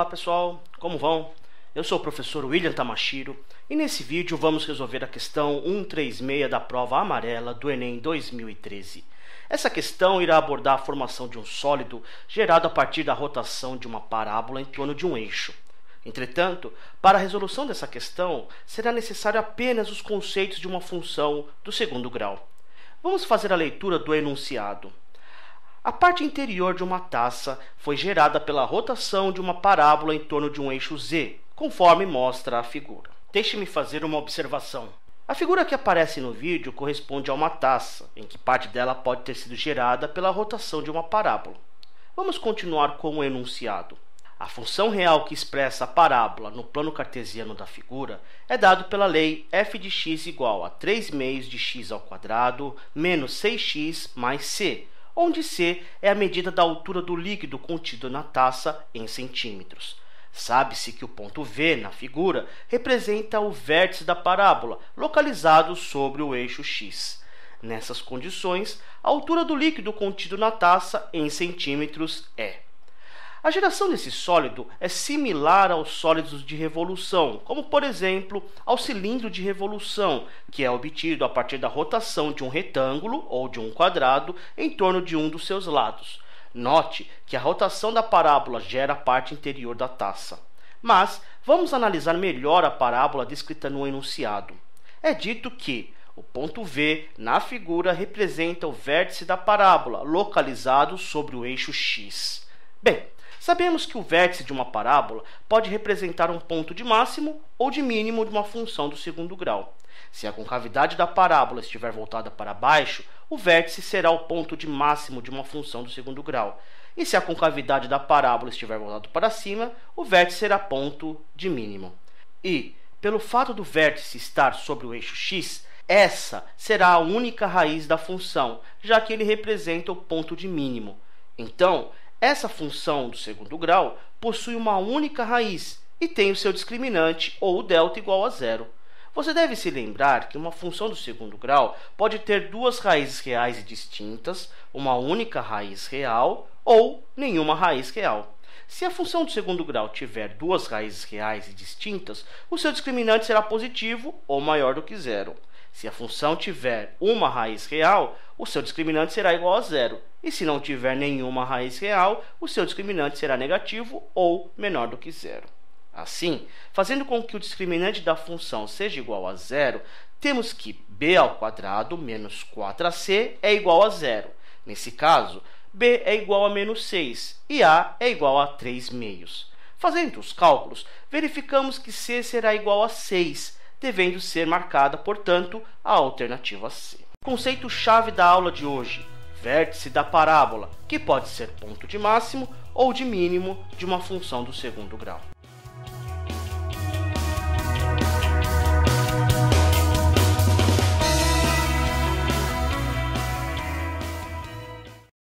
Olá pessoal, como vão? Eu sou o professor William Tamashiro e nesse vídeo vamos resolver a questão 136 da prova amarela do Enem 2013. Essa questão irá abordar a formação de um sólido gerado a partir da rotação de uma parábola em torno de um eixo. Entretanto, para a resolução dessa questão, será necessário apenas os conceitos de uma função do segundo grau. Vamos fazer a leitura do enunciado. A parte interior de uma taça foi gerada pela rotação de uma parábola em torno de um eixo Z, conforme mostra a figura. Deixe-me fazer uma observação. A figura que aparece no vídeo corresponde a uma taça, em que parte dela pode ter sido gerada pela rotação de uma parábola. Vamos continuar com o enunciado. A função real que expressa a parábola no plano cartesiano da figura é dado pela lei f de x igual a 3 meios de x ao quadrado menos 6x mais c, onde c é a medida da altura do líquido contido na taça em centímetros. Sabe-se que o ponto V na figura representa o vértice da parábola, localizado sobre o eixo x. Nessas condições, a altura do líquido contido na taça em centímetros é. A geração desse sólido é similar aos sólidos de revolução, como por exemplo ao cilindro de revolução, que é obtido a partir da rotação de um retângulo ou de um quadrado em torno de um dos seus lados. Note que a rotação da parábola gera a parte interior da taça. Mas vamos analisar melhor a parábola descrita no enunciado. É dito que o ponto V na figura representa o vértice da parábola, localizado sobre o eixo x. Bem, sabemos que o vértice de uma parábola pode representar um ponto de máximo ou de mínimo de uma função do segundo grau. Se a concavidade da parábola estiver voltada para baixo, o vértice será o ponto de máximo de uma função do segundo grau. E se a concavidade da parábola estiver voltada para cima, o vértice será ponto de mínimo. E, pelo fato do vértice estar sobre o eixo x, essa será a única raiz da função, já que ele representa o ponto de mínimo. Então, essa função do segundo grau possui uma única raiz e tem o seu discriminante, ou delta, igual a zero. Você deve se lembrar que uma função do segundo grau pode ter duas raízes reais e distintas, uma única raiz real ou nenhuma raiz real. Se a função do segundo grau tiver duas raízes reais e distintas, o seu discriminante será positivo ou maior do que zero. Se a função tiver uma raiz real, o seu discriminante será igual a zero. E se não tiver nenhuma raiz real, o seu discriminante será negativo ou menor do que zero. Assim, fazendo com que o discriminante da função seja igual a zero, temos que b ao quadrado menos 4ac é igual a zero. Nesse caso, b é igual a menos 6 e a é igual a 3 meios. Fazendo os cálculos, verificamos que c será igual a 6, devendo ser marcada, portanto, a alternativa C. Conceito-chave da aula de hoje: vértice da parábola, que pode ser ponto de máximo ou de mínimo de uma função do segundo grau.